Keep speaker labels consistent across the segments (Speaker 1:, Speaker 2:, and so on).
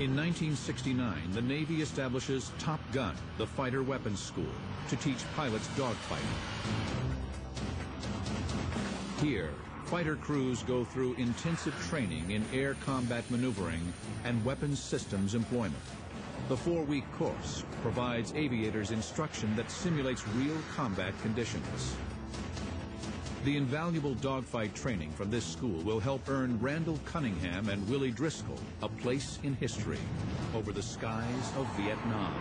Speaker 1: In 1969, the Navy establishes Top Gun, the fighter weapons school, to teach pilots dogfighting. Here, fighter crews go through intensive training in air combat maneuvering and weapons systems employment. The 4-week course provides aviators instruction that simulates real combat conditions. The invaluable dogfight training from this school will help earn Randall Cunningham and Willie Driscoll a place in history over the skies of Vietnam.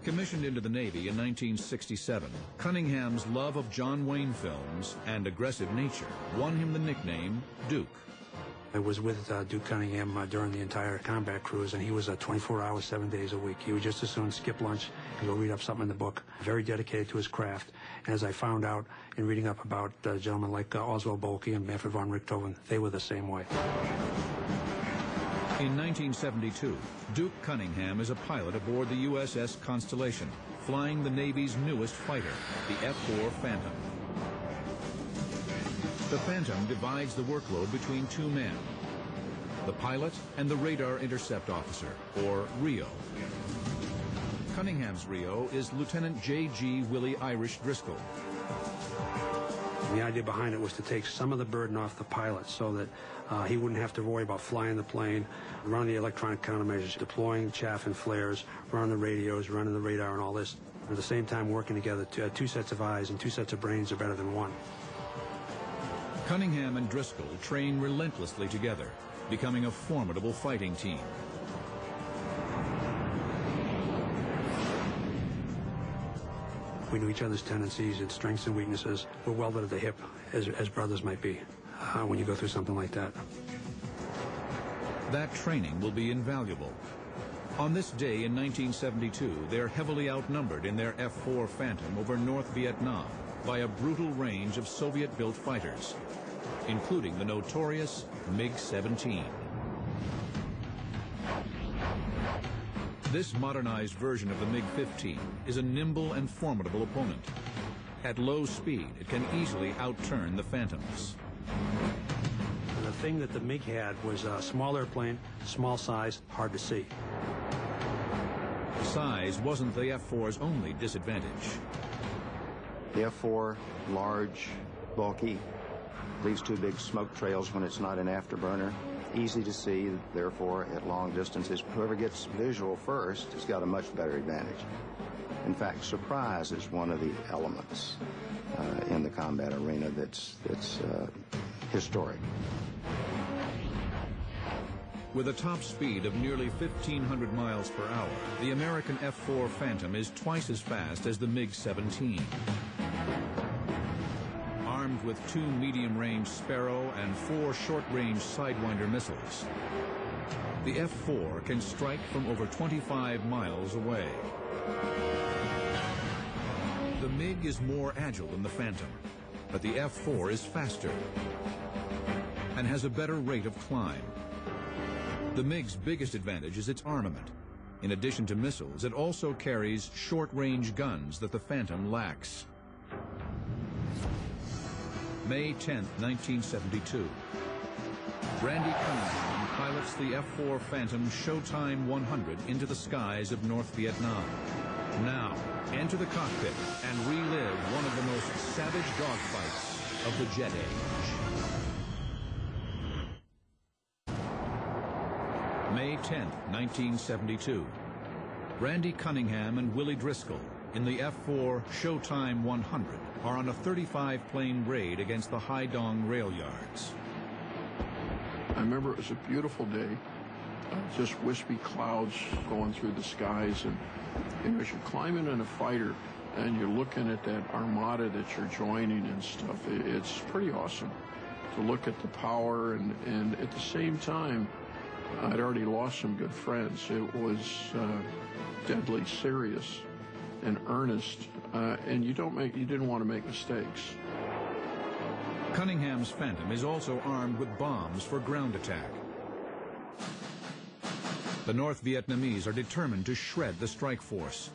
Speaker 1: Commissioned into the Navy in 1967, Cunningham's love of John Wayne films and aggressive nature won him the nickname Duke.
Speaker 2: I was with Duke Cunningham during the entire combat cruise, and he was 24 hours, 7 days a week. He would just as soon skip lunch and go read up something in the book. Very dedicated to his craft. And as I found out in reading up about gentlemen like Oswald Boelke and Manfred von Richthofen, they were the same way.
Speaker 1: In 1972, Duke Cunningham is a pilot aboard the USS Constellation, flying the Navy's newest fighter, the F-4 Phantom. The Phantom divides the workload between two men, the pilot and the radar intercept officer, or RIO. Cunningham's RIO is Lieutenant J.G. Willie Irish Driscoll.
Speaker 2: The idea behind it was to take some of the burden off the pilot so that he wouldn't have to worry about flying the plane, running the electronic countermeasures, deploying chaff and flares, running the radios, running the radar and all this. At the same time working together, two sets of eyes and two sets of brains are better than one.
Speaker 1: Cunningham and Driscoll train relentlessly together, becoming a formidable fighting team.
Speaker 2: We knew each other's tendencies and strengths and weaknesses. We're welded at the hip, as brothers might be, when you go through something like that.
Speaker 1: That training will be invaluable. On this day in 1972, they're heavily outnumbered in their F-4 Phantom over North Vietnam by a brutal range of Soviet-built fighters, including the notorious MiG-17. This modernized version of the MiG-15 is a nimble and formidable opponent. At low speed, it can easily outturn the Phantoms.
Speaker 2: The thing that the MiG had was a small airplane, small size, hard to see.
Speaker 1: Size wasn't the F-4's only disadvantage.
Speaker 3: The F-4, large, bulky, leaves two big smoke trails when it's not an afterburner. Easy to see, therefore, at long distances. Whoever gets visual first has got a much better advantage. In fact, surprise is one of the elements in the combat arena that's historic.
Speaker 1: With a top speed of nearly 1,500 miles per hour, the American F-4 Phantom is twice as fast as the MiG-17. Armed with 2 medium-range Sparrow and 4 short-range Sidewinder missiles, the F-4 can strike from over 25 miles away. The MiG is more agile than the Phantom, but the F-4 is faster and has a better rate of climb. The MiG's biggest advantage is its armament. In addition to missiles, it also carries short-range guns that the Phantom lacks. May 10, 1972. Randy Cunningham pilots the F-4 Phantom Showtime 100 into the skies of North Vietnam. Now, enter the cockpit and relive one of the most savage dogfights of the jet age. May 10, 1972. Randy Cunningham and Willie Driscoll in the F-4 Showtime 100 are on a 35-plane raid against the Hai Dong rail yards.
Speaker 4: I remember it was a beautiful day, just wispy clouds going through the skies, and as you're climbing in a fighter and you're looking at that armada that you're joining and stuff, it's pretty awesome to look at the power, and at the same time, I'd already lost some good friends. It was deadly serious and earnest, and you didn't want to make mistakes.
Speaker 1: Cunningham's Phantom is also armed with bombs for ground attack. The North Vietnamese are determined to shred the strike force.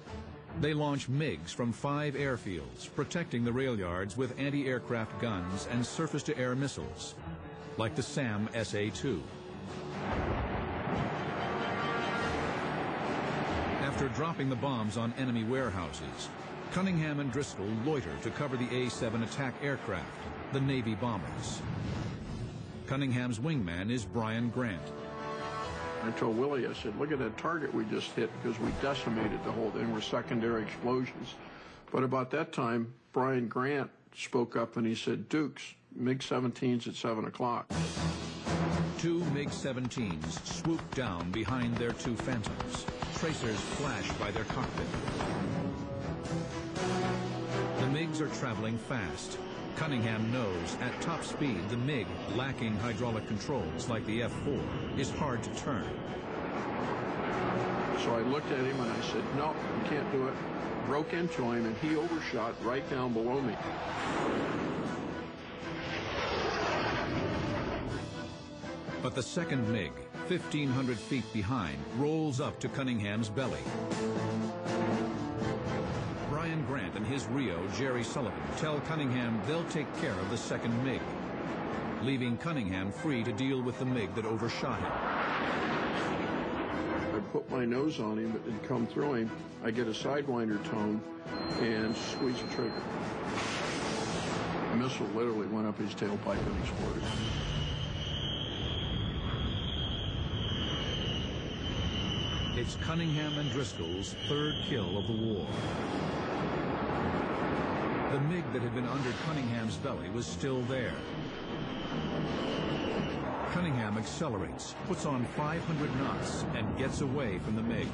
Speaker 1: They launch MiGs from 5 airfields, protecting the rail yards with anti-aircraft guns and surface-to-air missiles. like the SAM SA-2. After dropping the bombs on enemy warehouses, Cunningham and Driscoll loiter to cover the A-7 attack aircraft, the Navy bombers. Cunningham's wingman is Brian Grant.
Speaker 4: I told Willie, I said, look at that target we just hit, because we decimated the whole thing. We're secondary explosions. But about that time, Brian Grant spoke up and he said, Dukes, MiG-17's at 7 o'clock.
Speaker 1: Two MiG-17s swooped down behind their two Phantoms. Tracers flash by their cockpit. The MiGs are traveling fast. Cunningham knows at top speed the MiG, lacking hydraulic controls like the F-4, is hard to turn.
Speaker 4: So I looked at him and I said, no, you can't do it. Broke into him and he overshot right down below me.
Speaker 1: But the second MiG, 1,500 feet behind, rolls up to Cunningham's belly. Brian Grant and his Rio, Jerry Sullivan, tell Cunningham they'll take care of the second MiG, leaving Cunningham free to deal with the MiG that overshot him.
Speaker 4: I put my nose on him and come through him. I get a Sidewinder tone and squeeze the trigger. The missile literally went up his tailpipe and exploded.
Speaker 1: It's Cunningham and Driscoll's third kill of the war. The MiG that had been under Cunningham's belly was still there. Cunningham accelerates, puts on 500 knots, and gets away from the MiG.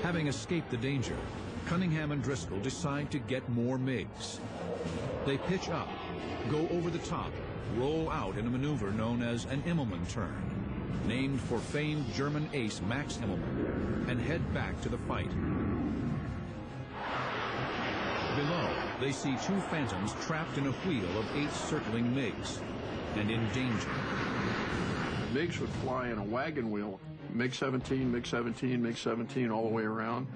Speaker 1: Having escaped the danger, Cunningham and Driscoll decide to get more MiGs. They pitch up, go over the top, roll out in a maneuver known as an Immelmann turn, named for famed German ace Max Immelmann, and head back to the fight. Below, they see two Phantoms trapped in a wheel of 8 circling MiGs, and in danger.
Speaker 4: MiGs would fly in a wagon wheel, MiG-17, MiG-17, MiG-17, all the way around,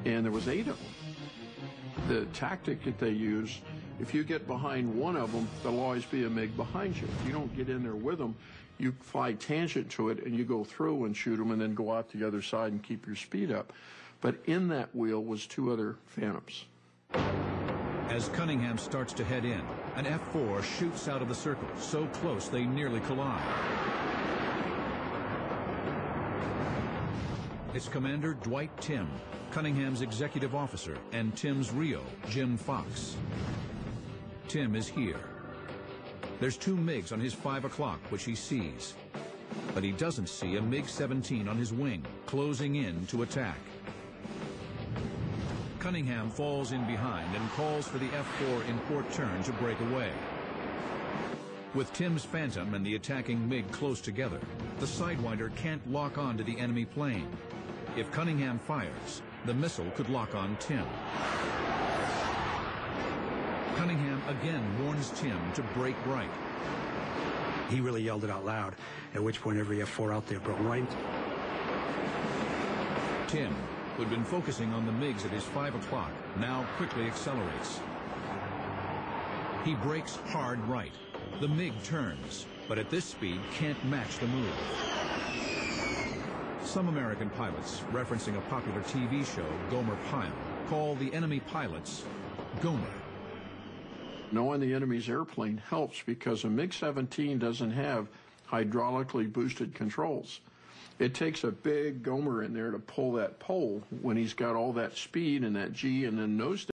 Speaker 4: and there was 8 of them. The tactic that they use, if you get behind one of them, there'll always be a MiG behind you. If you don't get in there with them, you fly tangent to it, and you go through and shoot them, and then go out the other side and keep your speed up. But in that wheel was 2 other Phantoms.
Speaker 1: As Cunningham starts to head in, an F-4 shoots out of the circle, so close they nearly collide. It's Commander Dwight Timm, Cunningham's executive officer, and Timm's Rio, Jim Fox. Timm is here. There's 2 MiGs on his 5 o'clock, which he sees. But he doesn't see a MiG-17 on his wing, closing in to attack. Cunningham falls in behind and calls for the F-4 in port turn to break away. With Timm's Phantom and the attacking MiG close together, the Sidewinder can't lock on to the enemy plane. If Cunningham fires, the missile could lock on Timm. Cunningham again warns Timm to break right.
Speaker 2: He really yelled it out loud, at which point every F-4 out there broke right.
Speaker 1: Timm, who'd been focusing on the MiGs at his 5 o'clock, now quickly accelerates. He brakes hard right. The MiG turns, but at this speed can't match the move. Some American pilots, referencing a popular TV show, Gomer Pyle, call the enemy pilots Gomer.
Speaker 4: Knowing the enemy's airplane helps because a MiG-17 doesn't have hydraulically boosted controls. It takes a big Gomer in there to pull that pole when he's got all that speed and that G and then nose